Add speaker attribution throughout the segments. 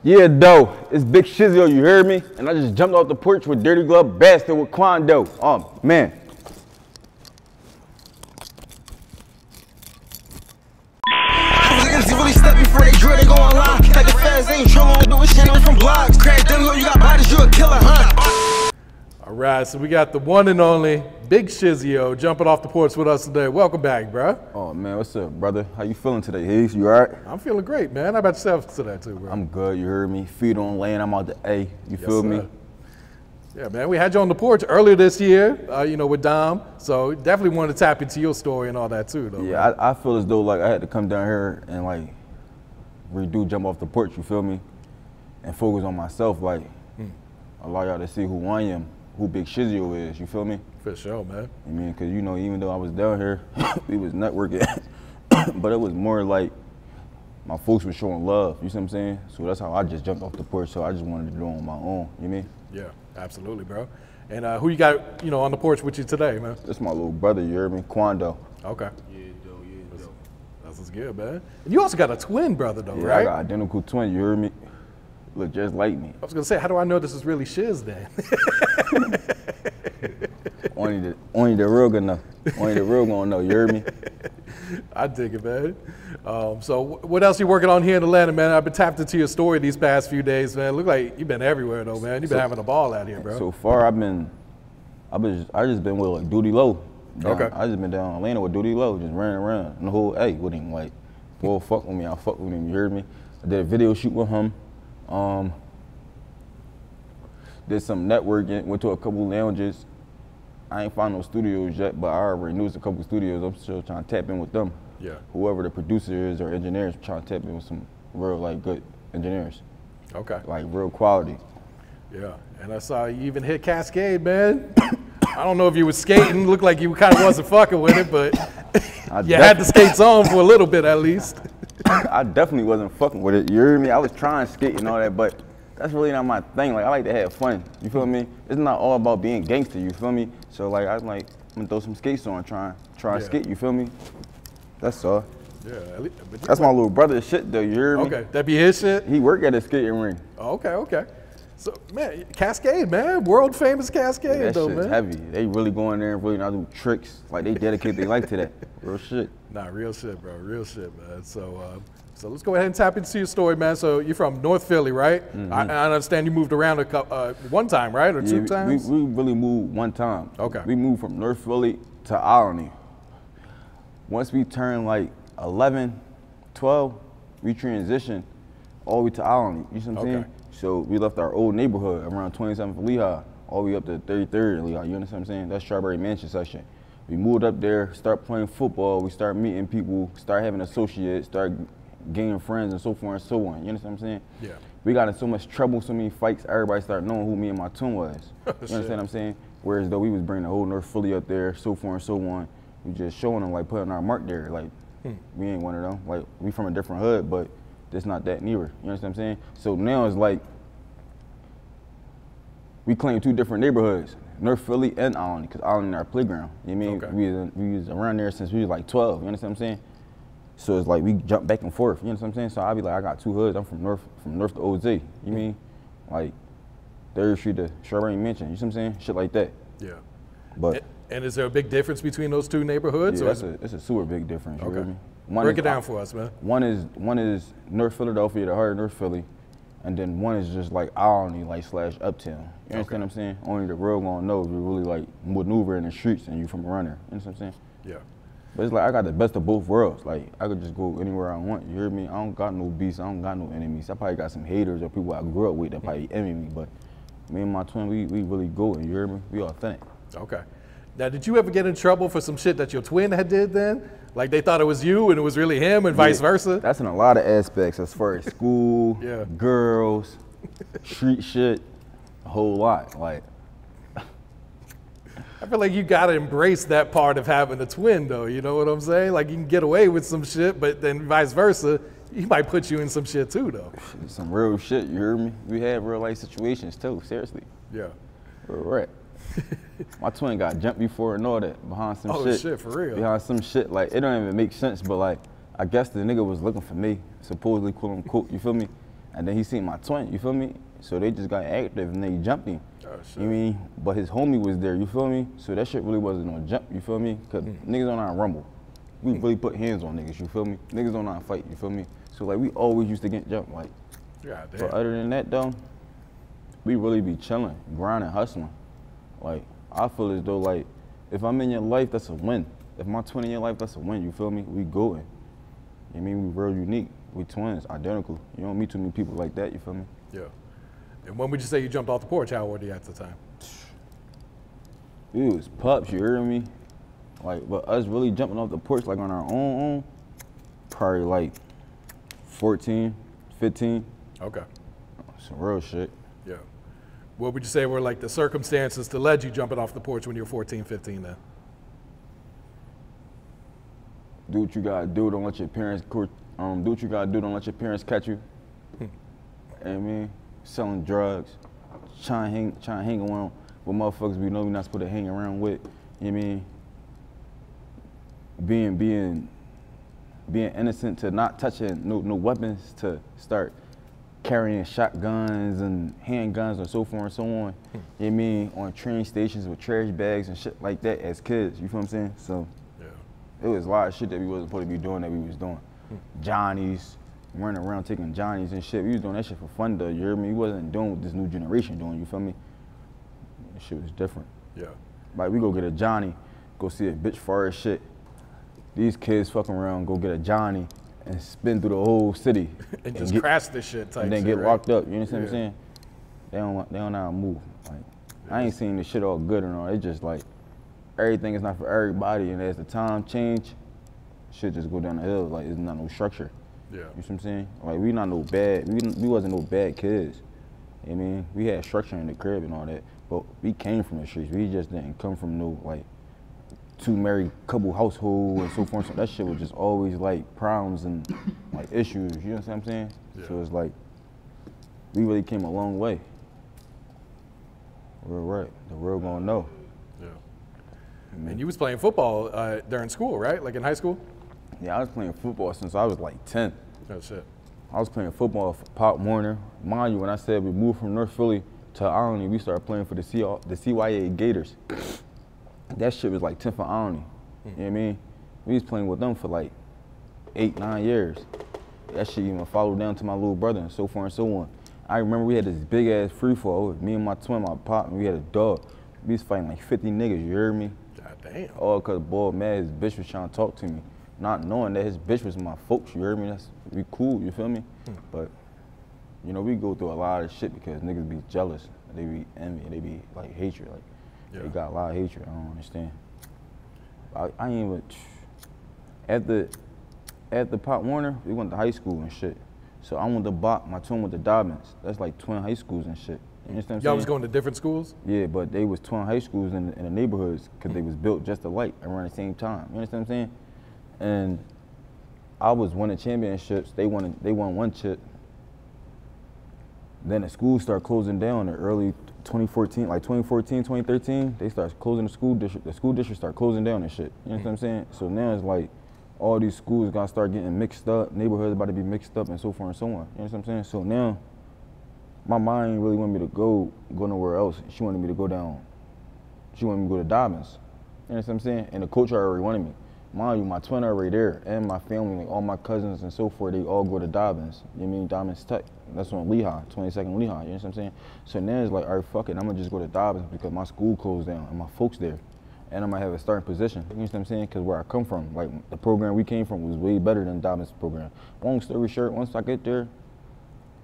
Speaker 1: Yeah, though, it's BigShizzio, you heard me? And I just jumped off the porch with Dirty Glove Bastard with Quando. Oh, man.
Speaker 2: Really step before they drill, they go online. Like the feds ain't trolling, doing shit from blogs. Crack them, you got bodies, you a killer, huh?
Speaker 3: All right, so we got the one and only BigShizzio jumping off the porch with us today. Welcome back, bro.
Speaker 1: Oh, man, what's up, brother? How you feeling today, Haze? You all right?
Speaker 3: I'm feeling great, man. How about yourself today, too, bro?
Speaker 1: I'm good, you heard me? Feet on land, I'm out the A. You feel me?
Speaker 3: Yeah, man, we had you on the porch earlier this year, with Dom. So definitely wanted to tap into your story and all that, too, though.
Speaker 1: Yeah, I feel as though, like, I had to come down here and, like, redo jump off the porch, you feel me? And focus on myself, like, allow y'all to see who I am, who BigShizzio is, you feel me?
Speaker 3: For sure, man.
Speaker 1: I mean, because, you know, even though I was down here, we was networking, but it was more like my folks were showing love, you see what I'm saying? So that's how I just jumped off the porch, so I just wanted to do it on my own, you mean?
Speaker 3: Yeah, absolutely, bro. And who you got, on the porch with you today, man?
Speaker 1: That's my little brother, you heard me? Quando.
Speaker 3: Okay. That's what's good, man. And you also got a twin brother, though, right?
Speaker 1: I got identical twin, you heard me? Look just like me.
Speaker 3: I was gonna say, how do I know this is really Shiz then?
Speaker 1: only the real gonna know. Only the real gonna know, you heard me?
Speaker 3: I dig it, man. So what else you working on here in Atlanta, man? I've been tapped into your story these past few days, man. Look like you've been everywhere though, man. You've been having a ball out here, bro.
Speaker 1: So far I just been with like Duty Low.
Speaker 3: Okay.
Speaker 1: I just been down in Atlanta with Duty Low, just running around. And the whole with him, like, boy, fuck with me, I fuck with him, you heard me? I did a video shoot with him. Did some networking, went to a couple lounges. I ain't found no studios yet, but I already knew a couple studios. I'm still trying to tap in with them.
Speaker 3: Yeah.
Speaker 1: Whoever the producer is or engineers, trying to tap in with some real, like, good engineers.
Speaker 3: Okay.
Speaker 1: Like, real quality.
Speaker 3: Yeah, and I saw you even hit Cascade, man. I don't know if you were skating. Looked like you kind of wasn't fucking with it, but you had the skates on for a little bit at least.
Speaker 1: I definitely wasn't fucking with it, you hear me? I was trying to skate and all that, but that's really not my thing. Like, I like to have fun, you feel me? It's not all about being gangster, you feel me? So, like, I'm gonna throw some skates on, try and skate, you feel me? That's all.
Speaker 3: Yeah,
Speaker 1: that's my little brother's shit, though, you hear me?
Speaker 3: Okay, that be his shit?
Speaker 1: He work at a skating ring.
Speaker 3: Oh, okay. So, man, Cascade, man, world famous Cascade,
Speaker 1: that
Speaker 3: though,
Speaker 1: shit's
Speaker 3: man.
Speaker 1: Heavy. They really go in there and really not do tricks. Like, they dedicate their life to that. Real shit.
Speaker 3: Nah, real shit, bro. Real shit, man. So let's go ahead and tap into your story, man. So you're from North Philly, right?
Speaker 1: Mm-hmm.
Speaker 3: I understand you moved around one time, right, or two times?
Speaker 1: We really moved one time.
Speaker 3: Okay.
Speaker 1: We moved from North Philly to Alany. Once we turned like 11, 12, we transitioned all the way to Alany. You see what I'm saying? So we left our old neighborhood around 27th Lehigh, all the way up to 33rd Lehigh. You understand what I'm saying? That's Strawberry Mansion section. We moved up there, start playing football. We start meeting people, start having associates, start gaining friends, and so forth and so on. You understand what I'm saying?
Speaker 3: Yeah.
Speaker 1: We got in so much trouble, so many fights. Everybody started knowing who me and my twin was. You understand what I'm saying? Whereas though we was bringing the whole North Philly up there, so forth and so on. We just showing them, like, putting our mark there. Like, we ain't one of them. Like, we from a different hood, but it's not that neither. You understand what I'm saying? So now it's like we claim two different neighborhoods, North Philly and Alany, because Alany is our playground. You know what I mean? We was around there since we was like 12. You understand what I'm saying? So it's like we jump back and forth. You know what I'm saying? So I be like, I got two hoods. I'm from north to OZ. You mean? Like 3rd Street to Strawberry Mansion. You see what I'm saying? Shit like that.
Speaker 3: Yeah.
Speaker 1: But
Speaker 3: and is there a big difference between those two neighborhoods?
Speaker 1: Yeah, it's a super big difference. You hear me?
Speaker 3: Break it down for us, man.
Speaker 1: One is North Philadelphia, the heart of North Philly, and then one is just like Alany, like / Uptown. You understand what I'm saying? Only the real gonna know if you really like maneuver in the streets and you from around there. You understand what I'm saying?
Speaker 3: Yeah.
Speaker 1: But it's like I got the best of both worlds. Like I could just go anywhere I want. You hear me? I don't got no beefs. I don't got no enemies. I probably got some haters or people I grew up with that probably envy me. But me and my twin, we really go. And you hear me? We authentic.
Speaker 3: Okay. Now, did you ever get in trouble for some shit that your twin had did then? Like they thought it was you and it was really him and vice versa?
Speaker 1: That's in a lot of aspects as far as school, girls, street shit, a whole lot. Like,
Speaker 3: I feel like you gotta embrace that part of having a twin though, you know what I'm saying? Like you can get away with some shit, but then vice versa, he might put you in some shit too though.
Speaker 1: Some real shit, you heard me? We have real life situations too, seriously.
Speaker 3: Yeah.
Speaker 1: Right. My twin got jumped before and all that behind some shit.
Speaker 3: Oh shit, for real?
Speaker 1: Behind some shit, like it don't even make sense, but like I guess the nigga was looking for me, supposedly quote unquote, you feel me? And then he seen my twin, you feel me? So they just got active and they jumped him.
Speaker 3: Oh, shit.
Speaker 1: You mean? But his homie was there, you feel me? So that shit really wasn't no jump, you feel me? Cause niggas don't know how to rumble. We really put hands on niggas, you feel me? Niggas don't know how to fight, you feel me? So like we always used to get jumped, like.
Speaker 3: God damn.
Speaker 1: But other than that though, we really be chilling, grinding, hustling. Like, I feel as though like, if I'm in your life, that's a win. If my twin in your life, that's a win, you feel me? We going. You mean, we real unique. We twins, identical. You don't meet too many people like that, you feel me?
Speaker 3: Yeah. And when would you say you jumped off the porch? How old were you at the time?
Speaker 1: We was pups, you heard me? Like, but us really jumping off the porch like on our own, probably like 14, 15.
Speaker 3: Okay.
Speaker 1: Some real shit.
Speaker 3: Yeah. What would you say were like the circumstances to lead you jumping off the porch when you were 14, 15 then?
Speaker 1: Do what you gotta do, don't let your parents, do what you gotta do, don't let your parents catch you. You know what I mean? Selling drugs, trying to hang around with motherfuckers we know we're not supposed to hang around with. You know what I mean? Being innocent to not touching no weapons, to start carrying shotguns and handguns and so forth and so on. You know what I mean? On train stations with trash bags and shit like that as kids, you feel what I'm saying? So it was a lot of shit that we wasn't supposed to be doing that we was doing. Johnnies, running around taking Johnnies and shit. We was doing that shit for fun though, you hear me? We wasn't doing what this new generation doing, you feel me? That shit was different.
Speaker 3: Yeah.
Speaker 1: Like we go get a Johnny, go see a bitch far as shit. These kids fucking around, go get a Johnny and spin through the whole city.
Speaker 3: and just crash this shit type
Speaker 1: and then
Speaker 3: shit,
Speaker 1: get
Speaker 3: right?
Speaker 1: locked up, you understand what I'm saying? They don't know how to move. Like, I ain't seen this shit all good and all. It's just like, everything is not for everybody, and as the time change, shit just go down the hill. Like, it's not no structure.
Speaker 3: Yeah.
Speaker 1: You know what I'm saying? Like, we not no bad, we wasn't no bad kids. You know what I mean? We had structure in the crib and all that, but we came from the streets. We just didn't come from no, like, two married couple household and so forth. So that shit was just always, like, problems and, like, issues. You know what I'm saying?
Speaker 3: Yeah.
Speaker 1: So it's like, we really came a long way. We're right. The world gonna know.
Speaker 3: And you was playing football during school, right? Like in high school?
Speaker 1: Yeah, I was playing football since I was like 10.
Speaker 3: Oh, shit.
Speaker 1: I was playing football for Pop Warner. Mind you, when I said we moved from North Philly to Alany, we started playing for the CYA Gators. That shit was like 10 for Alany. You know what I mean? We was playing with them for like 8, 9 years. That shit even followed down to my little brother and so forth and so on. I remember we had this big ass free fall. Me and my twin, my pop, and we had a dog. We was fighting like 50 niggas, you heard me?
Speaker 3: Damn.
Speaker 1: All because boy mad his bitch was trying to talk to me, not knowing that his bitch was my folks, you heard me? We cool, you feel me? But, you know, we go through a lot of shit because niggas be jealous, they be envy, they be like hatred, like they got a lot of hatred, I don't understand. I ain't even, at the Pop Warner, we went to high school and shit. So I went to Bach, my twin went to Dobbins. That's like twin high schools and shit. You understand what I'm saying?
Speaker 3: Y'all was going to different schools?
Speaker 1: Yeah, but they was twin high schools in the neighborhoods because they was built just alike around the same time. You understand what I'm saying? And I was winning championships. They won one chip. Then the school started closing down in early 2014, like 2014, 2013. They started closing the school district. The school district started closing down and shit. You know what I'm saying? So now it's like all these schools gotta start getting mixed up. Neighborhoods about to be mixed up and so forth and so on. You know what I'm saying? So now my mom really wanted me to go nowhere else. She wanted me to go down. She wanted me to go to Dobbins. You know what I'm saying? And the coach already wanted me. Mind you, my twin already there, and my family, like all my cousins and so forth, they all go to Dobbins. You know what I mean? Dobbins Tech. That's on Lehigh, 22nd Lehigh. You know what I'm saying? So now it's like, all right, fuck it. I'm gonna just go to Dobbins because my school closed down and my folks there. And I might have a starting position. You know what I'm saying? Because where I come from, like the program we came from was way better than Dobbins' program. Long story short, once I get there,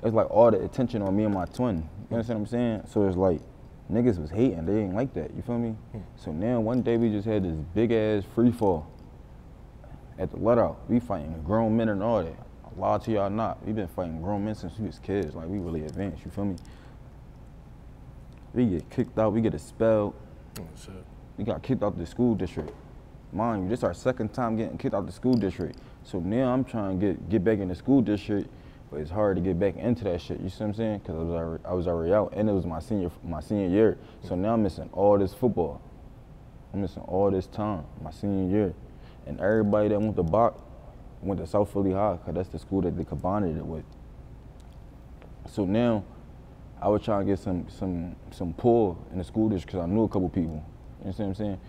Speaker 1: it's like all the attention on me and my twin. You understand what I'm saying? So it's like, niggas was hating. They ain't like that. You feel me? So now one day we just had this big ass free fall at the let out. We fighting grown men and all that. A lie to y'all not. We been fighting grown men since we was kids. Like we really advanced. You feel me? We get kicked out. We get expelled.
Speaker 3: Oh, shit.
Speaker 1: We got kicked out the school district. Mind you, this is our second time getting kicked out the school district. So now I'm trying to get back in the school district. But it's hard to get back into that shit, you see what I'm saying? Because I was already out, and it was my senior year. So now I'm missing all this football. I'm missing all this time, my senior year. And everybody that went to Bach went to South Philly High, because that's the school that they combined it with. So now, I was trying to get some pull in the school district because I knew a couple people. You know what I'm saying?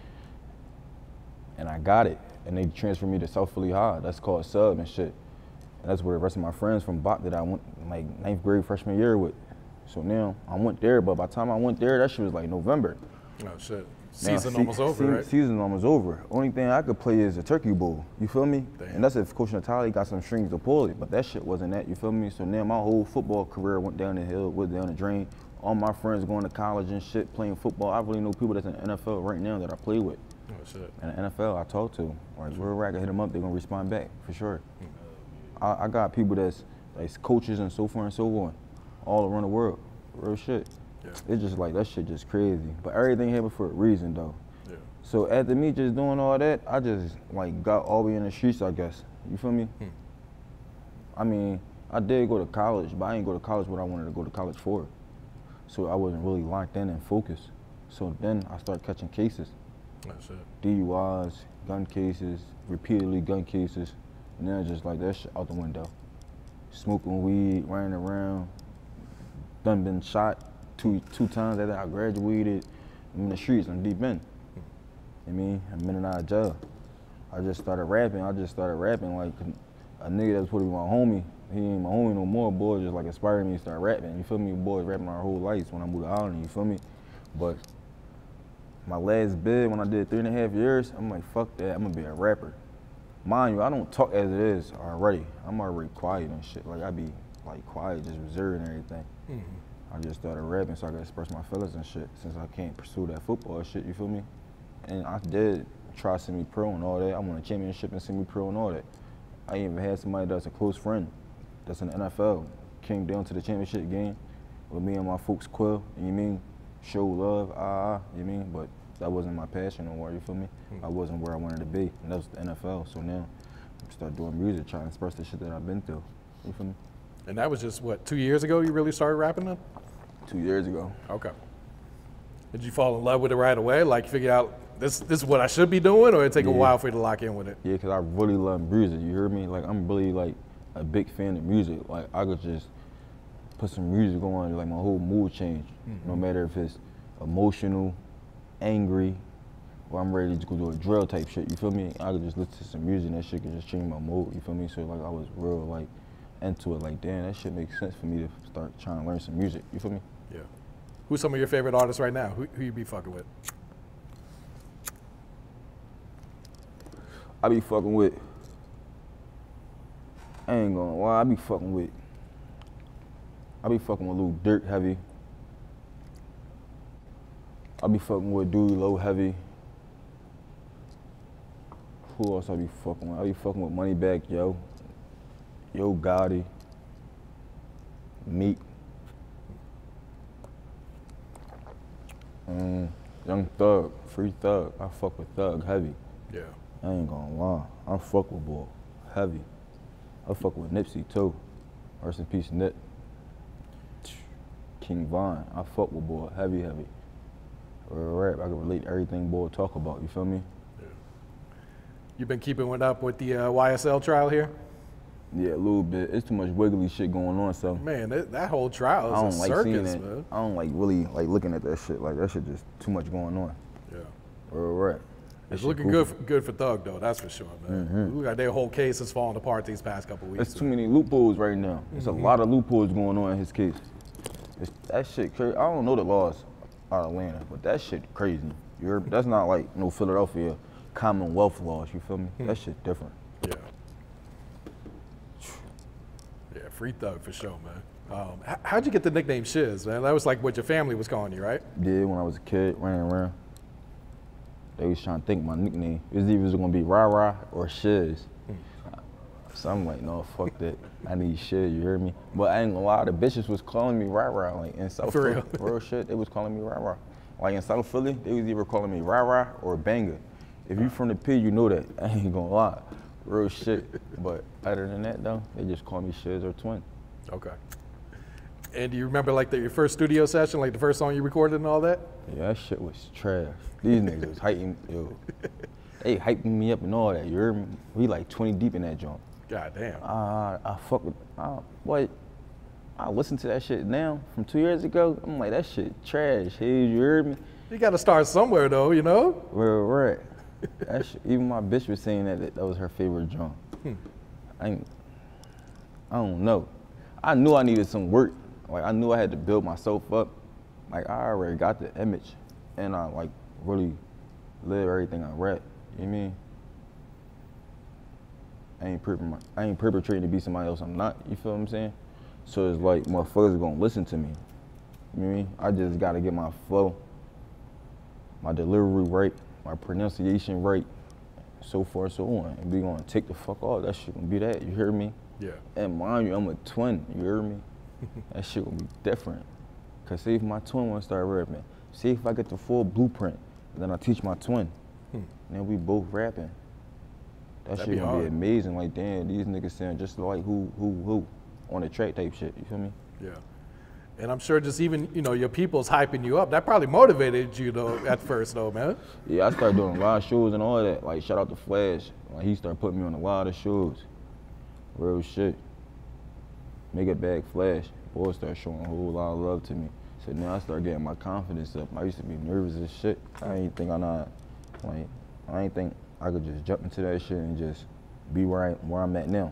Speaker 1: And I got it. And they transferred me to South Philly High. That's called sub and shit. And that's where the rest of my friends from Bach that I went like 9th grade freshman year with. So now I went there, but by the time I went there, that shit was like November.
Speaker 3: Oh shit. Season almost over, right?
Speaker 1: Season almost over. Only thing I could play is a turkey bowl. You feel me?
Speaker 3: Damn.
Speaker 1: And that's if Coach Natali got some strings to pull it, but that shit wasn't that. You feel me? So now my whole football career went down the hill, went down the drain. All my friends going to college and shit, playing football. I really know people that's in the NFL right now that I play with.
Speaker 3: Oh shit.
Speaker 1: And the NFL I talk to, like wherever I can hit them up, they're gonna respond back for sure. I got people that's like coaches and so forth and so on, all around the world. Real shit.
Speaker 3: Yeah.
Speaker 1: It's just like that shit just crazy. But everything happened for a reason though.
Speaker 3: Yeah.
Speaker 1: So after me just doing all that, I just like got all the way in the streets, I guess. You feel me? I mean, I did go to college, but I didn't go to college what I wanted to go to college for. So I wasn't really locked in and focused. So then I started catching cases.
Speaker 3: That's it.
Speaker 1: DUIs, gun cases, repeatedly gun cases. And then just like that shit out the window. Smoking weed, running around, done been shot two times after I graduated. I'm in the streets, I'm deep in. I mean, I'm in and out of jail. I just started rapping like a nigga that's supposed to be my homie. He ain't my homie no more, boy, just like inspired me to start rapping. You feel me? Boys rapping our whole lives when I moved to Ireland, you feel me? But my last bid, when I did 3.5 years, I'm like, fuck that, I'm gonna be a rapper. Mind you, I don't talk as it is already. I'm already quiet and shit. Like I be like quiet, just reserved and everything. I just started rapping so I could express my feelings and shit since I can't pursue that football shit, you feel me? And I did try semi-pro and all that. I won a championship in semi-pro and all that. I even had somebody that's a close friend that's in the NFL, came down to the championship game with me and my folks Quill, you mean? Show love, you mean? But that wasn't my passion no more, you feel me? I wasn't where I wanted to be, and that was the NFL. So now I start doing music, trying to express the shit that I've been through, you feel me?
Speaker 3: And that was just, what, 2 years ago you really started rapping then?
Speaker 1: 2 years ago.
Speaker 3: Okay. Did you fall in love with it right away? Like figure out this is what I should be doing, or it take a while for you to lock in with it?
Speaker 1: Yeah, because I really love music, you hear me? Like I'm really like a big fan of music. Like I could just put some music on, like my whole mood change. No matter if it's emotional, angry, or I'm ready to go do a drill type shit, you feel me? I could just listen to some music and that shit could just change my mood, you feel me? So like I was real like into it, like damn, that shit makes sense for me to start trying to learn some music, you feel me?
Speaker 3: Yeah. Who's some of your favorite artists right now? Who you be fucking with?
Speaker 1: I be fucking with, I ain't gonna lie, I be fucking with Lil Durk heavy. I be fucking with Dewey Low heavy. Who else I be fucking with? I be fucking with Moneybagg Yo, Yo Gotti, Meek, Young Thug, Free Thug. I fuck with Thug heavy.
Speaker 3: Yeah.
Speaker 1: I ain't gonna lie, I fuck with boy heavy. I fuck with Nipsey too. Rest in peace, Nip. King Von, I fuck with boy heavy. Rap, I can relate to everything boy talk about, you feel me?
Speaker 3: Yeah. You been keeping up with the YSL trial here?
Speaker 1: Yeah, a little bit. It's too much wiggly shit going on, so.
Speaker 3: Man, that whole trial is a circus, man.
Speaker 1: I don't like really like looking at that shit. Like that shit just too much going on.
Speaker 3: Yeah.
Speaker 1: Right.
Speaker 3: It's looking good for Thug though, that's for sure, man. Look like their whole case is falling apart these past couple weeks.
Speaker 1: There's too many loopholes right now. There's a lot of loopholes going on in his case. That shit crazy. I don't know the laws out of Atlanta, but that shit crazy. That's not like no Philadelphia Commonwealth laws, you feel me? That shit different.
Speaker 3: Yeah. Yeah, free Thug for sure, man. How'd you get the nickname Shiz, man? That was like what your family was calling you, right?
Speaker 1: Yeah, when I was a kid, running around. They was trying to think my nickname. It was either gonna be Rah or Shiz. So I'm like, no, fuck that. I need Shiz, you hear me? But I ain't gonna lie, the bitches was calling me Rah, like in South Philly. Real shit, they was calling me Rah. Like in South Philly, they was either calling me Rah or Banger. If you from the P, you know that. I ain't gonna lie. Real shit. But other than that though, they just call me Shiz or Twin.
Speaker 3: Okay. And do you remember like your first studio session, like the first song you recorded and all that?
Speaker 1: Yeah, that shit was trash. These niggas was hyping, they hyping me up and all that, you heard me? We like 20 deep in that joint.
Speaker 3: God damn.
Speaker 1: I fuck with, what? I listen to that shit now from 2 years ago. I'm like, that shit trash. Hey, you heard me?
Speaker 3: You got to start somewhere though, you know?
Speaker 1: Right. That shit, even my bitch was saying that was her favorite drum. I don't know. I knew I needed some work. Like, I knew I had to build myself up. Like, I already got the image, and I, like, really live everything I rap. You know what I mean? I ain't perpetrating to be somebody else I'm not. You feel what I'm saying? So it's like, motherfuckers gonna listen to me. You know what I mean? I just gotta get my flow, my delivery right, my pronunciation right, so forth, so on. And we gonna take the fuck off. That shit gonna be that. You hear me?
Speaker 3: Yeah.
Speaker 1: And mind you, I'm a twin. You hear me? That shit gonna be different. Cause see if my twin wanna start rapping. See if I get the full blueprint, and then I teach my twin. And then we both rapping. That'd shit gonna be amazing. Like, damn, these niggas sound just like who on the track type shit. You feel me?
Speaker 3: Yeah. And I'm sure just even, you know, your people's hyping you up. That probably motivated you though at first though, man.
Speaker 1: Yeah, I started doing live shows and all that. Like, shout out to Flash. Like, he started putting me on a lot of shows. Real shit. Make it back Flash. Boy started showing a whole lot of love to me. So now I start getting my confidence up. I used to be nervous as shit. I ain't think I could just jump into that shit and just be where I'm at now.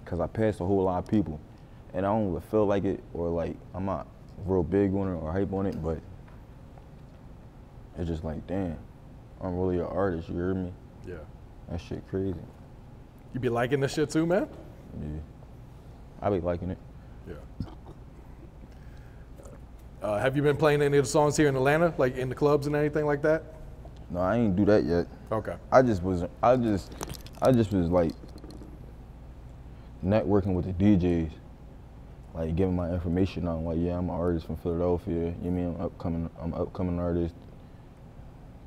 Speaker 1: Cause I passed a whole lot of people. And I don't even feel like it, or like I'm not real big on it or hype on it, but it's just like, damn, I'm really an artist, you hear me?
Speaker 3: Yeah.
Speaker 1: That shit crazy.
Speaker 3: You be liking this shit too, man?
Speaker 1: Yeah. I be liking it.
Speaker 3: Yeah. Have you been playing any of the songs here in Atlanta, like in the clubs and anything like that?
Speaker 1: No, I ain't do that yet.
Speaker 3: Okay.
Speaker 1: I just was like networking with the DJs. Like, giving my information on, like, yeah, I'm an artist from Philadelphia. You mean I'm upcoming artist.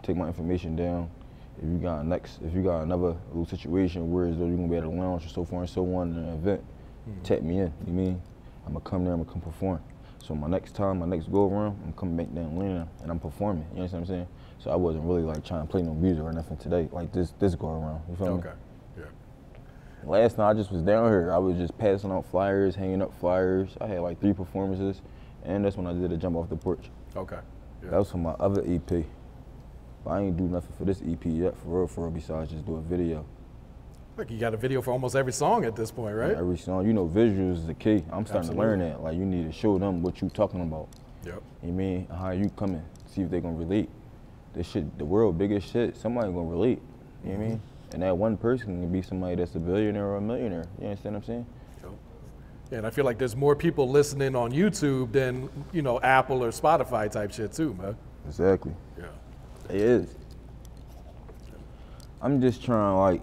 Speaker 1: Take my information down. If you got another little situation where as though you're gonna be at a lounge or so forth and so on in an event, tap me in. You mean? I'm gonna come there. I'm gonna come perform. So my next go around, I'm coming back down Atlanta and I'm performing. You understand what I'm saying? So I wasn't really like trying to play no music or nothing today. Like this go around. You feel me?
Speaker 3: Okay. Yeah.
Speaker 1: Last night I just was down here. I was just passing out flyers, hanging up flyers. I had like 3 performances, and that's when I did a jump off the porch.
Speaker 3: Okay. Yeah.
Speaker 1: That was for my other EP. But I ain't do nothing for this EP yet, for real, besides just do a video.
Speaker 3: Like, you got a video for almost every song at this point, right?
Speaker 1: Yeah, every song, you know, visuals is the key. I'm starting to learn that. Like, you need to show them what you talking about.
Speaker 3: Yep.
Speaker 1: You mean, how you coming, see if they gonna relate. This shit, the world biggest shit, somebody gonna relate. You know what I mean? And that one person can be somebody that's a billionaire or a millionaire. You understand what I'm saying?
Speaker 3: Yep. Yeah, and I feel like there's more people listening on YouTube than, you know, Apple or Spotify type shit too, man.
Speaker 1: Exactly.
Speaker 3: Yeah.
Speaker 1: It is. I'm just trying to, like,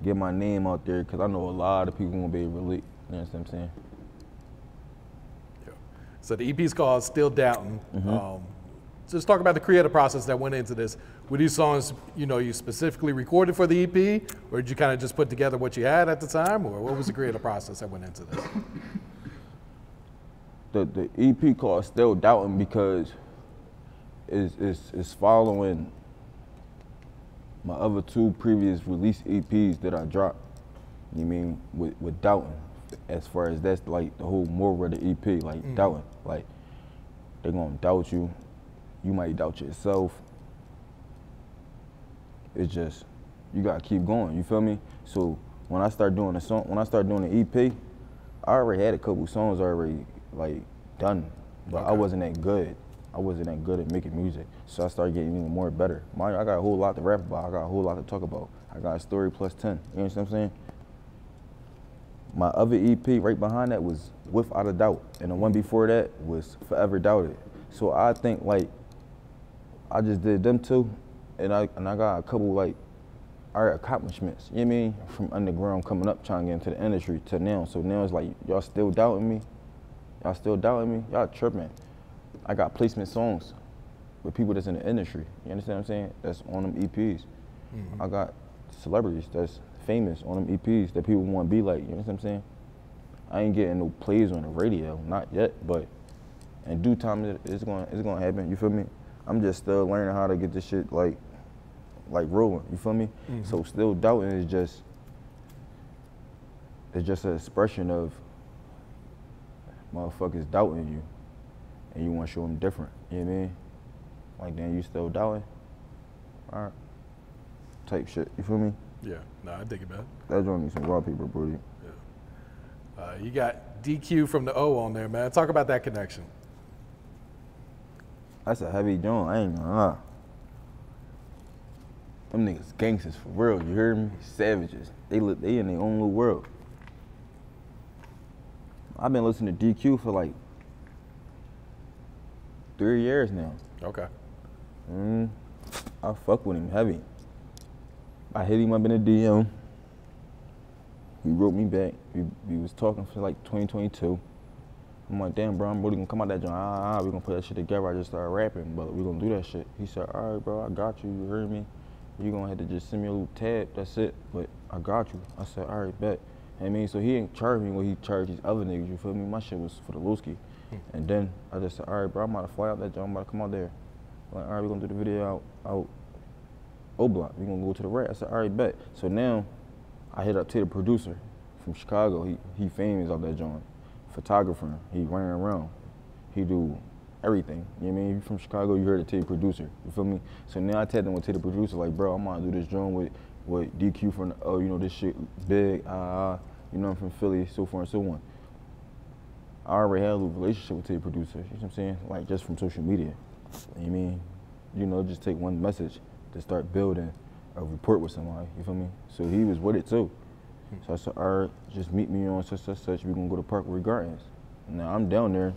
Speaker 1: get my name out there, because I know a lot of people won't be able to relate. You understand what I'm saying?
Speaker 3: Yeah. So the EP's called Still Doubting. Just talk about the creative process that went into this. Were these songs, you know, you specifically recorded for the EP, or did you kind of just put together what you had at the time, or what was the creative process that went into this?
Speaker 1: The EP called Still Doubting because it's following my other 2 previous release EPs that I dropped. You mean with doubting, as far as that's like the whole moral of the EP, like doubting. Like, they're gonna doubt you. You might doubt yourself. It's just, you gotta keep going, you feel me? So when I start doing the EP, I already had a couple songs already like done, but I wasn't that good. I wasn't that good at making music. So I started getting even more better. I got a whole lot to rap about. I got a whole lot to talk about. I got a story plus 10. You understand what I'm saying? My other EP right behind that was Without a Doubt. And the one before that was Forever Doubted. So I think, like, I just did them 2, and I got a couple, like, art accomplishments. You know what I mean? From underground coming up, trying to get into the industry to now. So now it's like, y'all still doubting me? Y'all still doubting me? Y'all tripping. I got placement songs with people that's in the industry. You understand what I'm saying? That's on them EPs. I got celebrities that's famous on them EPs that people want to be like. You understand what I'm saying? I ain't getting no plays on the radio, not yet, but in due time it's gonna happen. You feel me? I'm just still learning how to get this shit like rolling. You feel me? So Still Doubting is just it's just an expression of motherfuckers doubting you, and you want to show them different. You know what I mean? Like, then you still doubting? All right. Type shit. You feel me?
Speaker 3: Yeah. No, I dig it, man.
Speaker 1: That joint me some raw paper, Brody.
Speaker 3: Yeah. You got DQ from the O on there, man. Talk about that connection.
Speaker 1: That's a heavy joint. I ain't gonna lie. Them niggas gangsters for real. You hear me? Savages. They in their own little world. I've been listening to DQ for like 3 years now.
Speaker 3: Okay.
Speaker 1: I fuck with him heavy. I hit him up in a DM. He wrote me back. We was talking for like 2022. I'm like, damn, bro, I'm really gonna come out that joint. We gonna put that shit together. I just started rapping, but we gonna do that shit. He said, all right, bro, I got you. You heard me? You gonna have to just send me a little tab. That's it. But I got you. I said, all right, bet. I mean, so he ain't charge me what he charged these other niggas. You feel me? My shit was for the Lewski. And then I just said, all right, bro, I'm about to fly out that joint. I'm about to come out there. Like, all right, we gonna do the video out O-Block. We gonna go to the rack. I said, all right, bet. So now I hit up to the producer from Chicago. He famous off that joint. Photographer. He running around. He do everything. You know what I mean? If you from Chicago, you heard it to the producer. You feel me? So now I tell them to the producer, like, bro, I'm gonna do this joint with DQ from the, you know, this shit big, you know, I'm from Philly, so forth and so on. I already had a little relationship with the producer, you know what I'm saying? Like, just from social media. You know what I mean? You know, just take one message to start building a report with somebody, you feel me? So he was with it too. So I said, all right, just meet me on such, we gonna go to Parkway Gardens. Now I'm down there,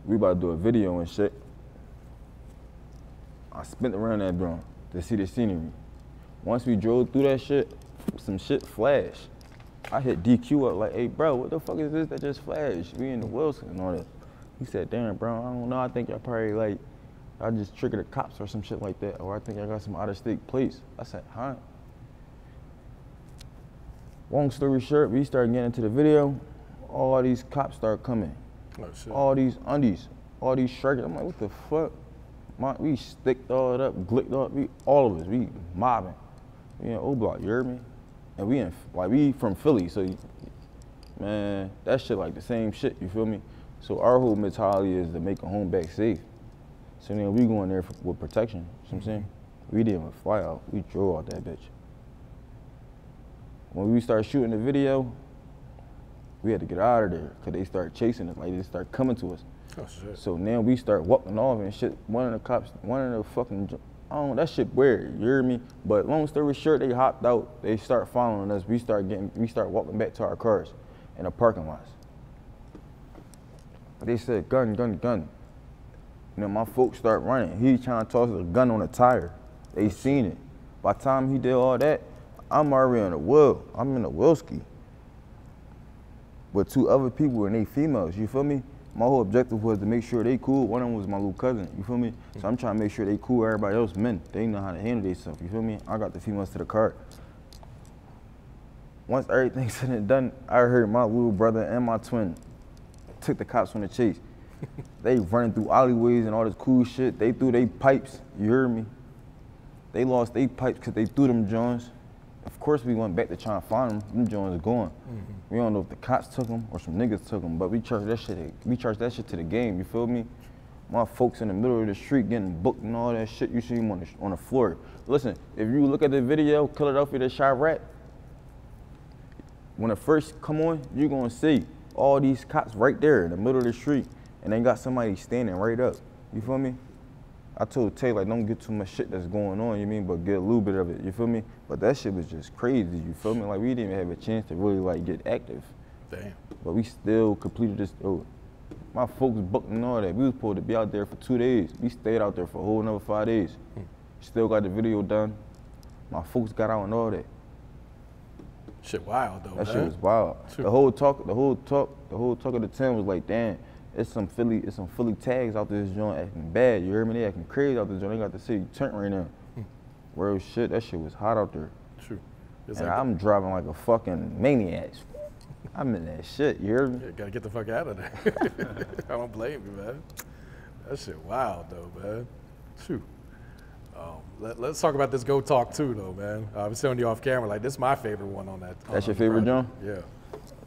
Speaker 1: we about to do a video and shit. I spent around that drum to see the scenery. Once we drove through that shit, some shit flashed. I hit DQ up like, hey bro, what the fuck is this that just flashed? We in the Wilson and all that. He said, damn bro, I don't know, I think y'all probably like, I just triggered the cops or some shit like that, or I think I got some out of state plates. I said, huh? Long story short, we started getting into the video, all these cops start coming.
Speaker 3: Oh, shit.
Speaker 1: All these undies, all these shirts. I'm like, what the fuck? We sticked all it up, glicked all it, all of us, we mobbing. We in O-Block, you heard me? And we from Philly, so man, that shit like the same shit, you feel me? So our whole mentality is to make a home back safe. So then we going there with protection, you know what I'm saying? We didn't even fly out, we drove out that bitch. When we started shooting the video, we had to get out of there because they started chasing us, like they started coming to us.
Speaker 3: Oh, shit.
Speaker 1: So now we start walking off and shit. One of the cops, I don't know, that shit weird, you hear me? But long story short, they hopped out, they start following us, we start walking back to our cars in the parking lots. They said, gun, gun, gun. You know, my folks start running. He trying to toss a gun on a tire. They seen it. By the time he did all that, I'm already in the wheel. I'm in the Wilski with 2 other people and they females, you feel me? My whole objective was to make sure they cool. One of them was my little cousin, you feel me? So I'm trying to make sure they cool, everybody else men. They know how to handle themselves, you feel me? I got the females to the car. Once everything's said and done, I heard my little brother and my twin took the cops on the chase. They running through alleyways and all this cool shit. They threw their pipes, you heard me? They lost their pipes because they threw them joints. Of course we went back to try and find them. Them joints gone. We don't know if the cops took them or some niggas took them, but we charged that shit to the game, you feel me? My folks in the middle of the street getting booked and all that shit, you see them on the floor. Listen, if you look at the video, Philadelphia the shot rap, when it first come on, you're gonna see all these cops right there in the middle of the street and they got somebody standing right up, you feel me? I told Tay, like, don't get too much shit that's going on, you mean, but get a little bit of it, you feel me? But that shit was just crazy, you feel me? Like, we didn't even have a chance to really, like, get active.
Speaker 3: Damn.
Speaker 1: But we still completed this, my folks booked and all that. We was supposed to be out there for 2 days. We stayed out there for a whole another 5 days. Still got the video done. My folks got out and all that.
Speaker 3: Shit wild, though,
Speaker 1: That shit was wild.
Speaker 3: True.
Speaker 1: The whole talk of the town was like, damn, it's some Philly tags out this joint acting bad. You heard me? They acting crazy out this joint. They got the city turned right now. Real shit, that shit was hot out there.
Speaker 3: True. It's
Speaker 1: And
Speaker 3: like
Speaker 1: I'm driving like a fucking maniac. I'm in that shit, you heard me?
Speaker 3: yeah, gotta get the fuck out of there. I don't blame you, man. That shit wild, though, man. Shoot. Let's talk about this Go Talk 2, though, man. I was telling you off camera, like, this is my favorite one on that.
Speaker 1: That's your favorite, John?
Speaker 3: Yeah.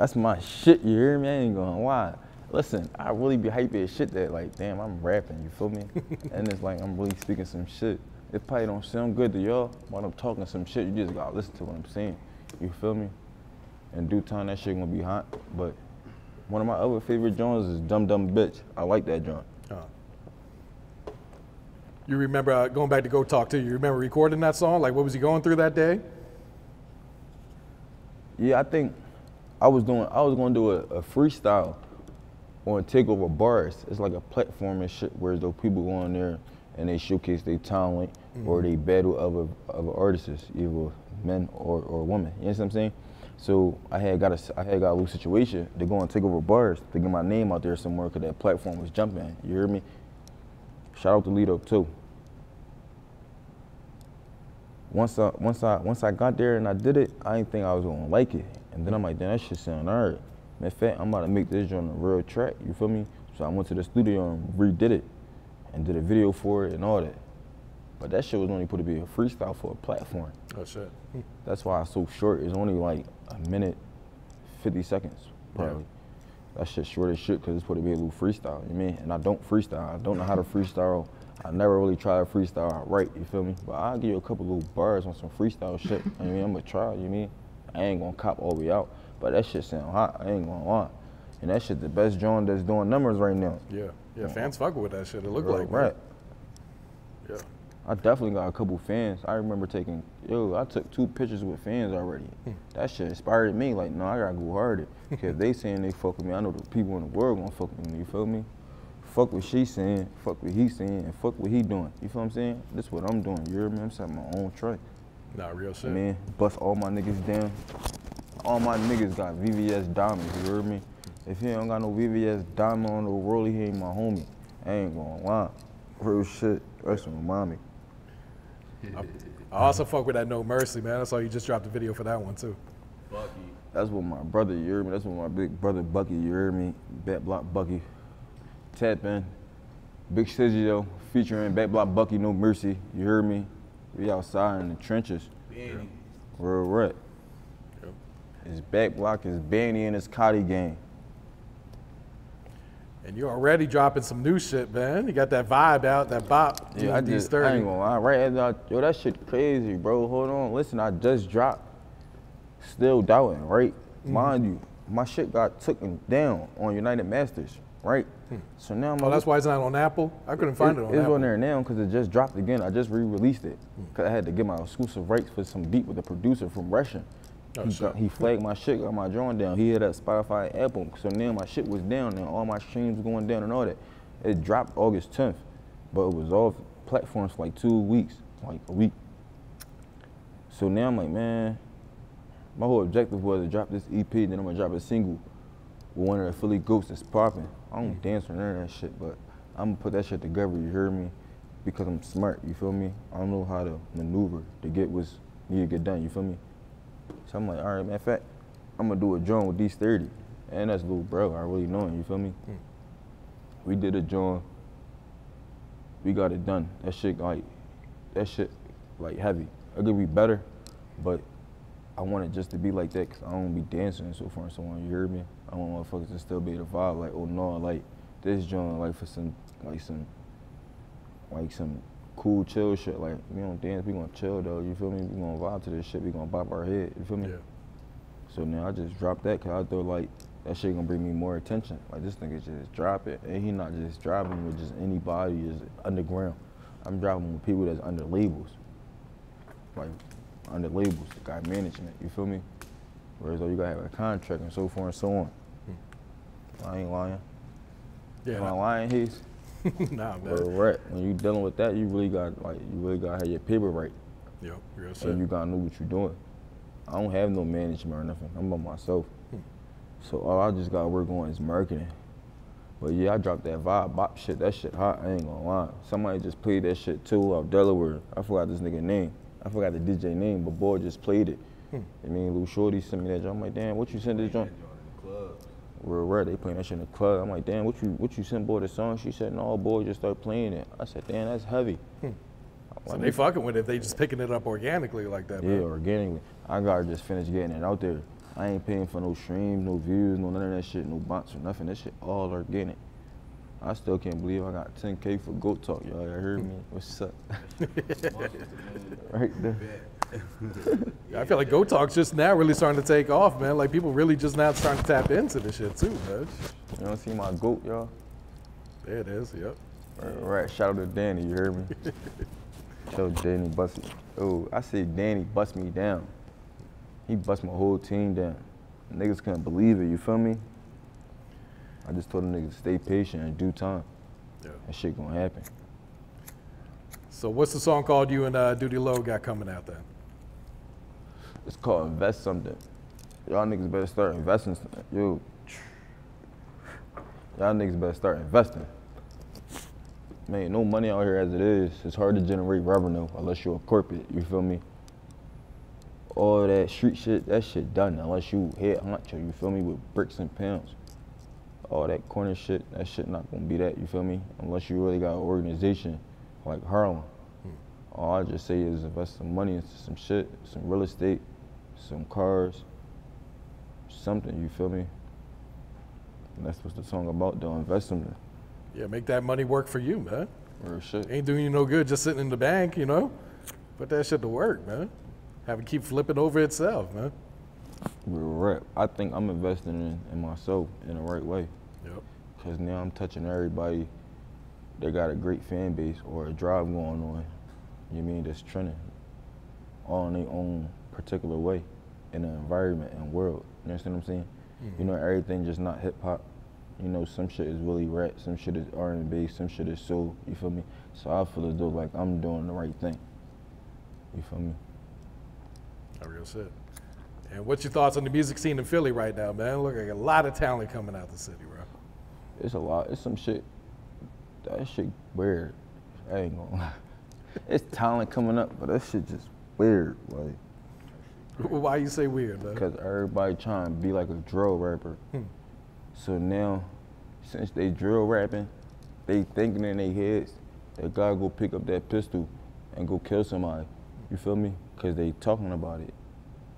Speaker 1: That's my shit, you hear me? I ain't gonna lie. Listen, I really be hyping shit that like, damn, I'm rapping, you feel me? And it's like, I'm really speaking some shit. It probably don't sound good to y'all, but I'm talking some shit. You just gotta listen to what I'm saying, you feel me? In due time, that shit gonna be hot. But one of my other favorite joints is Dumb Dumb Bitch. I like that joint.
Speaker 3: You remember, going back to Go Talk to you remember recording that song? Like, what was he going through that day?
Speaker 1: Yeah, I think I was gonna do a freestyle on Takeover Bars. It's like a platform and shit where those people go on there and they showcase their talent or they battle other artists, either men or women. You know what I'm saying? So I had got a little situation to go and Takeover Bars to get my name out there somewhere because that platform was jumping. You hear me? Shout out to Lido too. Once I got there and I did it, I didn't think I was gonna like it. And then I'm like, damn, that shit sound alright. In fact, I'm about to make this joint a real track, you feel me? So I went to the studio and redid it and did a video for it and all that. But that shit was only supposed to be a freestyle for a platform.
Speaker 3: Oh shit.
Speaker 1: That's why it's so short. It's only like a minute, 50 seconds, probably. Yeah. That shit short as shit because it's supposed to be a little freestyle, you mean? And I don't freestyle. I don't know how to freestyle. I never really tried to freestyle right, you feel me? But I'll give you a couple little bars on some freestyle shit. I mean, I'm gonna try, you mean? I ain't gonna cop all the way out, but that shit sound hot, I ain't gonna lie. And that shit the best joint that's doing numbers right now.
Speaker 3: Yeah, fans fucking with that shit, it look like.
Speaker 1: Right.
Speaker 3: Yeah.
Speaker 1: I definitely got a couple fans. I remember I took 2 pictures with fans already. That shit inspired me, like, no, I gotta go harder. Cause they saying they fuck with me, I know the people in the world gonna fuck with me, you feel me? Fuck what she saying, fuck what he saying, and fuck what he doing. You feel what I'm saying? This is what I'm doing, you hear me? I'm setting my own track.
Speaker 3: Nah, real shit.
Speaker 1: I mean, bust all my niggas down. All my niggas got VVS diamonds, you heard me? If he ain't got no VVS diamond on the world, he ain't my homie. I ain't gonna lie. Real shit, that's what remind me.
Speaker 3: I also fuck with that No Mercy, man. I saw you just dropped a video for that one too.
Speaker 1: Bucky. That's what my brother, you heard me? That's what my big brother Bucky, you heard me? Back Block Bucky. Tap in. BigShizzio featuring Back Block Bucky, No Mercy, you heard me? We outside in the trenches. Banny. Real right. Yep. It's Back Block, it's Banny and it's Cotty gang.
Speaker 3: And you're already dropping some new shit, man. You got that vibe out, that bop.
Speaker 1: Yeah, I ain't gonna lie. Right after yo, that shit crazy, bro. Hold on, listen, I just dropped Still Doubting, right? Mind you, my shit got taken down on United Masters, right? So now
Speaker 3: that's why it's not on Apple? I couldn't find it on Apple.
Speaker 1: It's on there now because it just dropped again. I just re-released it because I had to get my exclusive rights for some beat with the producer from Russian. He flagged my shit, got my drawing down. He had that Spotify and Apple, so now my shit was down and all my streams were going down and all that. It dropped August 10th, but it was off platforms for like 2 weeks, like a week. So now I'm like, man, my whole objective was to drop this EP, then I'm gonna drop a single with one of the Philly ghosts that's popping. I don't dance or none of that shit, but I'm gonna put that shit together, you hear me? Because I'm smart, you feel me? I don't know how to maneuver to get what's need to get done, you feel me? So I'm like, all right, man, in fact, I'm gonna do a joint with these 30. And that's little bro, I really know him, you feel me? We did a joint, we got it done. That shit like heavy. It could be better, but I want it just to be like that because I don't be dancing and so far and so on, you hear me? I want motherfuckers to still be able to vibe like, oh no, like this joint like for some cool chill shit. Like we don't dance, we gonna chill though, you feel me? We gonna vibe to this shit, we gonna bop our head, you feel me? Yeah. So now I just dropped that cause I thought like that shit gonna bring me more attention. Like this nigga just drop it and he not just dropping with just anybody, just underground. I'm dropping with people that's under labels. Like under labels, got management, you feel me? Whereas though you gotta have a contract and so forth and so on. I ain't lying. Yeah. Am I lying, Haze?
Speaker 3: Nah, man.
Speaker 1: Right. When you dealing with that, you really gotta have your paper right.
Speaker 3: Yep, real shit.
Speaker 1: And you gotta know what you're doing. I don't have no management or nothing. I'm by myself. So all I just gotta work on is marketing. But yeah, I dropped that vibe bop shit. That shit hot. I ain't gonna lie. Somebody just played that shit too out Delaware. I forgot this nigga name. I forgot the DJ name, but boy just played it. I mean, Lil Shorty sent me that joint. I'm like, damn, what you sent this joint? Real rare, they playing that shit in the club. I'm like, damn, what you sent boy the song? She said, no, boy, just start playing it. I said, damn, that's heavy.
Speaker 3: So they fucking with it. They just picking it up organically like that, man.
Speaker 1: Yeah, organically. I gotta just finish getting it out there. I ain't paying for no streams, no views, no none of that shit, no bots or nothing. That shit all organic. I still can't believe I got 10K for Goat Talk, y'all. Y'all heard me? What's up? Right there.
Speaker 3: I feel like Go Talk's just now really starting to take off, man. Like people really just now starting to tap into this shit too, man.
Speaker 1: You don't see my goat, y'all?
Speaker 3: There it is, yep.
Speaker 1: Right, shout out to Danny, you heard me? Shout out to Danny Busty. Oh, I said Danny bust me down. He bust my whole team down. Niggas couldn't believe it, you feel me? I just told them niggas to stay patient in due time.
Speaker 3: Yeah.
Speaker 1: That shit gonna happen.
Speaker 3: So what's the song called you and Duty Low got coming out then?
Speaker 1: It's called Invest Something. Y'all niggas better start investing. Yo, y'all niggas better start investing. Man, no money out here as it is. It's hard to generate revenue unless you're a corporate, you feel me? All that street shit, that shit done unless you head honcho, you feel me, with bricks and pounds. All that corner shit, that shit not gonna be that, you feel me? Unless you really got an organization like Harlem. All I just say is invest some money into some shit, some real estate, some cars, something, you feel me? And that's what the song about, though, invest something.
Speaker 3: Yeah, make that money work for you, man.
Speaker 1: Real shit.
Speaker 3: Ain't doing you no good just sitting in the bank, you know? Put that shit to work, man. Have it keep flipping over itself, man.
Speaker 1: Real rap. I think I'm investing in myself in the right way.
Speaker 3: Yep.
Speaker 1: Because now I'm touching everybody that got a great fan base or a drive going on, you mean, that's trending all in their own particular way in the environment and world. You understand what I'm saying? Mm-hmm. You know, everything just not hip hop. You know, some shit is really rap, some shit is R&B, some shit is soul, you feel me? So I feel as though like I'm doing the right thing. You feel me?
Speaker 3: That real shit. And what's your thoughts on the music scene in Philly right now, man? Look like a lot of talent coming out the city, bro.
Speaker 1: It's a lot. It's some shit. That shit weird. I ain't gonna lie. It's talent coming up, but that shit just weird. Like,
Speaker 3: why you say weird, man?
Speaker 1: Because everybody trying to be like a drill rapper. So now, since they drill rapping, they thinking in their heads that God go pick up that pistol and go kill somebody. You feel me? Because they talking about it.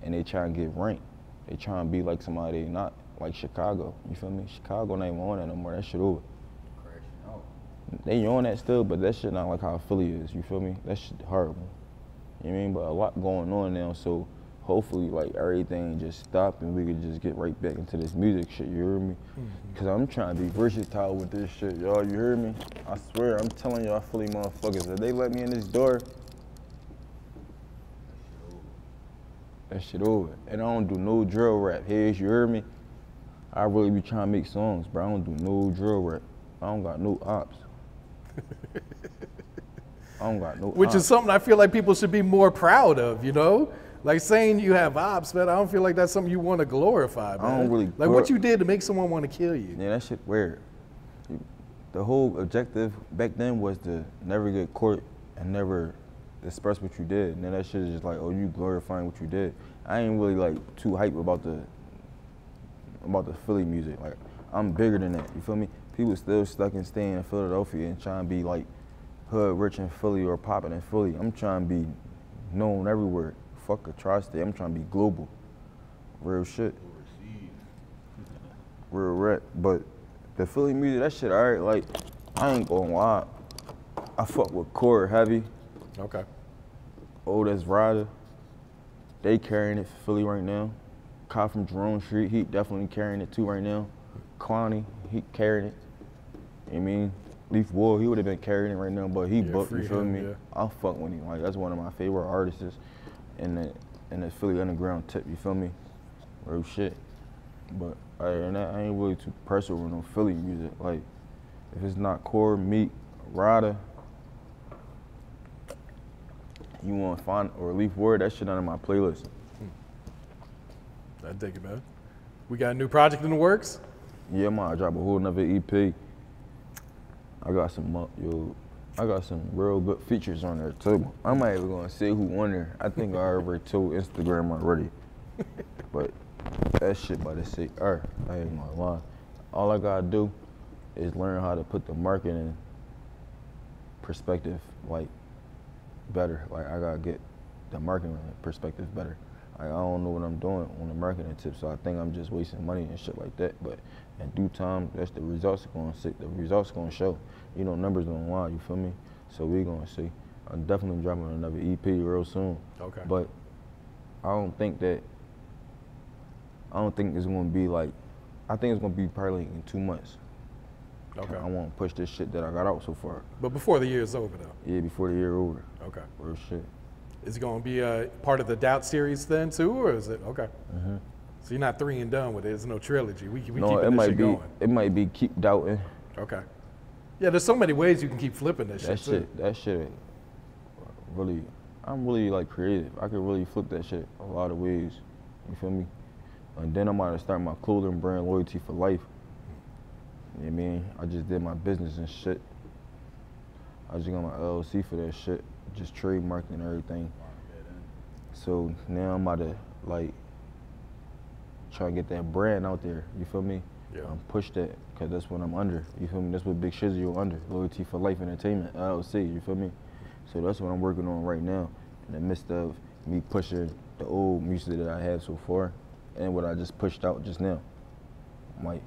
Speaker 1: And they trying to get ranked. They trying to be like somebody they not, like Chicago. You feel me? Chicago ain't on that no more. That shit over. They on that still, but that shit not like how Philly is. You feel me? That shit horrible. You know what I mean? But a lot going on now, so hopefully like everything just stop and we could just get right back into this music shit, you hear me? Because I'm trying to be versatile with this shit, y'all, you hear me? I swear, I'm telling y'all Philly motherfuckers, if they let me in this door, that shit over. And I don't do no drill rap. Haze, you hear me? I really be trying to make songs, bro. I don't do no drill rap. I don't got no ops. I don't got no
Speaker 3: Which
Speaker 1: ops.
Speaker 3: is something I feel like people should be more proud of, you know? Like saying you have ops, man, I don't feel like that's something you want to glorify, man.
Speaker 1: I don't really
Speaker 3: like what you did to make someone want to kill you.
Speaker 1: Yeah, that shit weird. The whole objective back then was to never get caught and never express what you did. And then that shit is just like, oh, you glorifying what you did. I ain't really like too hype about the Philly music. Like, I'm bigger than that, you feel me? People still stuck in staying in Philadelphia and trying to be like hood rich in Philly or popping in Philly. I'm trying to be known everywhere. Fuck a tri-state, I'm trying to be global. Real shit. Real rap. But the Philly music, that shit alright. Like, I ain't gonna lie. I fuck with Core heavy.
Speaker 3: Okay.
Speaker 1: Oldest Rider. They carrying it for Philly right now. Kyle from Jerome Street, he definitely carrying it too right now. Clowney, he carrying it. You know what I mean? Leaf Wall, he would have been carrying it right now, but he booked, you feel me? Yeah. I fuck with him. Like, that's one of my favorite artists in the Philly underground tip, you feel me? Real shit. But other than that, I ain't really too pressed over no Philly music. Like, if it's not Core, Meek, Ryder, you want to find, or Leaf Word, that shit under my playlist.
Speaker 3: I dig it, man. We got a new project in the works?
Speaker 1: Yeah, man, I drop a whole nother EP. I got some real good features on there too. I'm not even gonna say who on there. I think I already told Instagram already. But that shit about to say, I ain't gonna lie. All I gotta do is learn how to put the marketing perspective like better. Like, I gotta get the marketing perspective better. I don't know what I'm doing on the marketing tip, so I think I'm just wasting money and shit like that. But in due time, that's the results going to the results going to show. You know, numbers don't lie. You feel me? So we going to see. I'm definitely dropping another EP real soon.
Speaker 3: Okay.
Speaker 1: But I don't think it's going to be like. I think it's going to be probably in 2 months.
Speaker 3: Okay.
Speaker 1: I want to push this shit that I got out so far.
Speaker 3: But before the year is over, though.
Speaker 1: Yeah, before the year over.
Speaker 3: Okay.
Speaker 1: Real shit.
Speaker 3: Is it going to be a part of the Doubt series then too, or is it okay?
Speaker 1: Mm-hmm.
Speaker 3: So you're not 3 and done with it. There's no trilogy. We
Speaker 1: No,
Speaker 3: keeping this shit going.
Speaker 1: It might be keep doubting.
Speaker 3: Okay. Yeah, there's so many ways you can keep flipping this shit too.
Speaker 1: That shit. Really, I'm really like creative. I could really flip that shit a lot of ways. You feel me? And then I'm about to start my clothing brand, Loyalty for Life. You know what I mean? I just did my business and shit. I just got my LLC for that shit, just trademarked and everything. So now I'm about to like try to get that brand out there. You feel me?
Speaker 3: Yeah.
Speaker 1: Push that, cause that's what I'm under. You feel me? That's what BigShizzio under. Loyalty for Life Entertainment LLC. You feel me? So that's what I'm working on right now, in the midst of me pushing the old music that I have so far, and what I just pushed out just now. Like,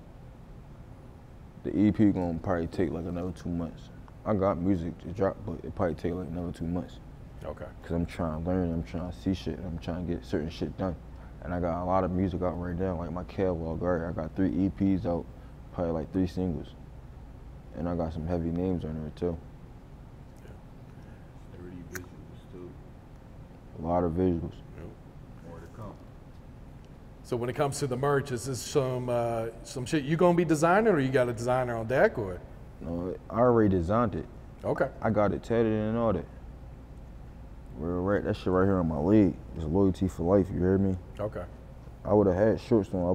Speaker 1: the EP gonna probably take like another 2 months. I got music to drop, but it probably take like another 2 months.
Speaker 3: Okay.
Speaker 1: Cause I'm trying to learn, I'm trying to see shit, I'm trying to get certain shit done. And I got a lot of music out right now, like my catalog. I got 3 EPs out, probably like 3 singles. And I got some heavy names on there too.
Speaker 4: Yeah. 30 visuals too.
Speaker 1: A lot of visuals.
Speaker 3: Yep.
Speaker 4: More to come.
Speaker 3: So when it comes to the merch, is this some shit you gonna be designing, or you got a designer on deck, or?
Speaker 1: No, I already designed it.
Speaker 3: Okay.
Speaker 1: I got it tatted and all that. Right, that shit right here on my leg is Loyalty for Life. You heard me?
Speaker 3: Okay.
Speaker 1: I would have had shorts on. I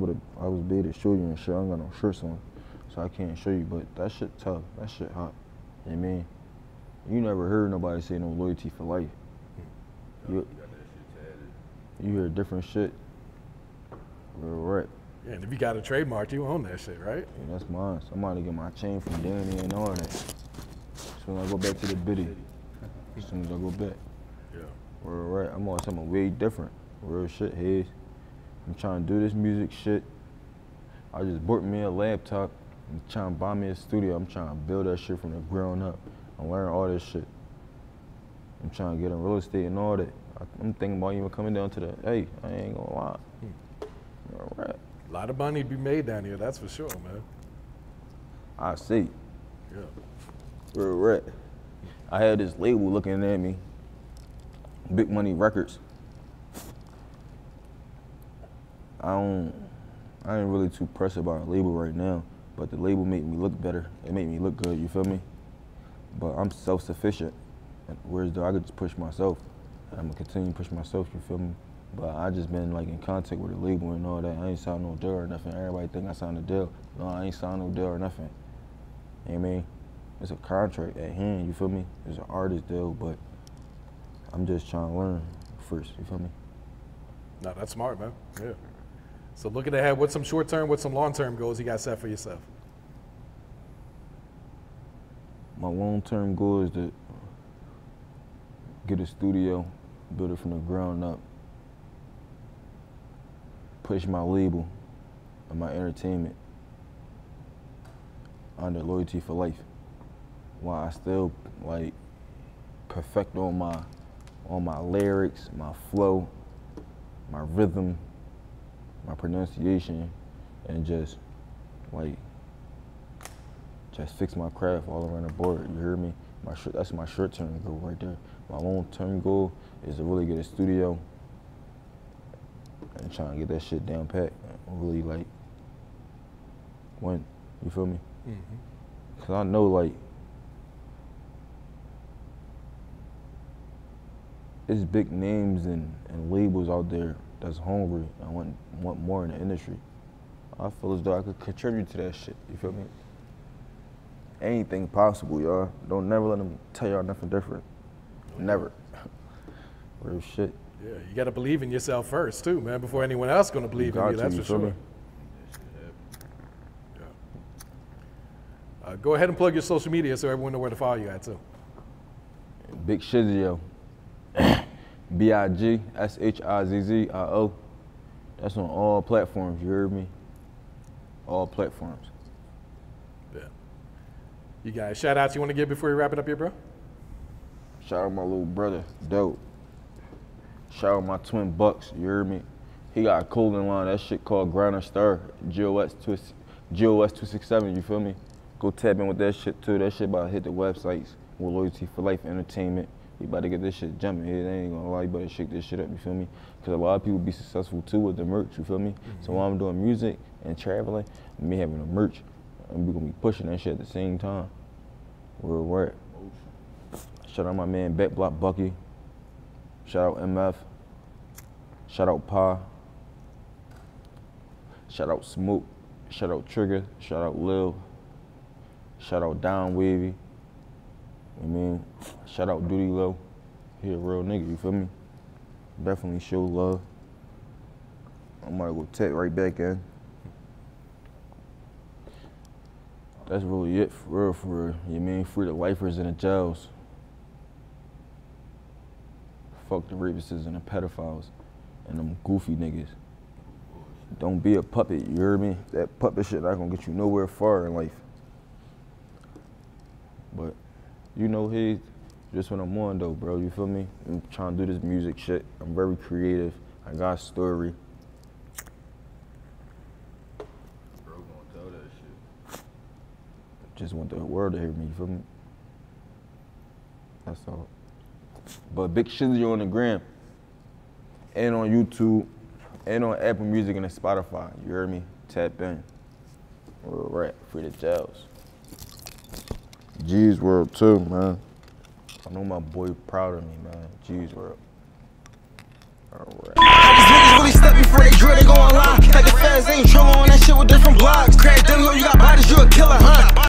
Speaker 1: was able to show you and shit. I don't got no shorts on, so I can't show you. But that shit tough. That shit hot. You know what I mean? You never heard nobody say no Loyalty for Life.
Speaker 4: You got that shit tatted.
Speaker 1: You hear different shit. Real right.
Speaker 3: Yeah, and if you got a trademark, you own that shit, right?
Speaker 1: Yeah, that's mine. So I'm about to get my chain from Danny and all that. As soon as I go back to the biddy. As soon as I go back.
Speaker 3: Yeah.
Speaker 1: Real right. I'm on something way different. Real shit, Haze. I'm trying to do this music shit. I just bought me a laptop. I'm trying to buy me a studio. I'm trying to build that shit from the ground up. I'm learning all this shit. I'm trying to get in real estate and all that. I'm thinking about even coming down to the, hey, I ain't gonna lie. All right.
Speaker 3: A lot of money to be made down here, that's for sure, man.
Speaker 1: I see.
Speaker 3: Yeah.
Speaker 1: Real right. I had this label looking at me, Big Money Records. I ain't really too pressed about a label right now, but the label made me look better. It made me look good, you feel me? But I'm self-sufficient, whereas though I could just push myself. I'm gonna continue to push myself, you feel me? But I just been like in contact with the label and all that. I ain't signed no deal or nothing. Everybody think I signed a deal. No, I ain't signed no deal or nothing. You know what I mean? It's a contract at hand, you feel me? It's an artist deal, but I'm just trying to learn first, you feel me?
Speaker 3: No, that's smart, man. Yeah. So looking ahead, what's some short-term, what's some long-term goals you got set for yourself?
Speaker 1: My long-term goal is to get a studio, build it from the ground up, push my label and my entertainment under Loyalty for Life, while I still like perfect on my lyrics, my flow, my rhythm, my pronunciation, and just fix my craft all around the board. You heard me? That's my short-term goal right there. My long-term goal is to really get a studio and trying to get that shit down pat. Really like win. You feel me?
Speaker 3: Mm-hmm.
Speaker 1: Cause I know like there's big names and labels out there that's hungry and want more in the industry. I feel as though I could contribute to that shit. You feel me? Anything possible, y'all. Don't never let them tell y'all nothing different. Never. Real shit.
Speaker 3: Yeah, you got to believe in yourself first, too, man, before anyone else going to believe in you, that's for sure. Yeah. Go ahead and plug your social media so everyone knows where to follow you at, too.
Speaker 1: BigShizzio. BigShizzio. That's on all platforms, you heard me? All platforms.
Speaker 3: Yeah. You guys, shout outs you want to give before we wrap it up here, bro?
Speaker 1: Shout out my little brother, Dope. Shout out my twin Bucks, you heard me? He got a clothing line, that shit called Grinder Star, GOS 267, you feel me? Go tap in with that shit too. That shit about to hit the websites with Loyalty for Life Entertainment. You about to get this shit jumping here. They ain't gonna lie, you better shake this shit up, you feel me? Because a lot of people be successful too with the merch, you feel me? So while I'm doing music and traveling, me having a merch, and we gonna be pushing that shit at the same time. Where we're at. Shout out my man Back Block Bucky. Shout out MF. Shout out Pa. Shout out Smoke. Shout out Trigger. Shout out Lil. Shout out Down Wavy. I mean, shout out Duty Low. He a real nigga, you feel me? Definitely show love. I might go tap right back in. That's really it for real, you mean? Free the lifers in the jails. Fuck the rapists and the pedophiles and them goofy niggas. Don't be a puppet, you heard me? That puppet shit not gonna get you nowhere far in life. But, you know, Haze, just when I'm on though, bro, you feel me? I'm trying to do this music shit. I'm very creative. I got a story.
Speaker 4: Bro gonna tell that shit.
Speaker 1: Just want the world to hear me, you feel me? That's all. But BigShizzio on the gram, and on YouTube, and on Apple Music and Spotify, you heard me? Tap in. We're right, free the jails. G's World too, man. I know my boy proud of me, man. G's World. All right.
Speaker 2: These niggas really step before they drill, they gon' lie. Like the feds ain't trouble on that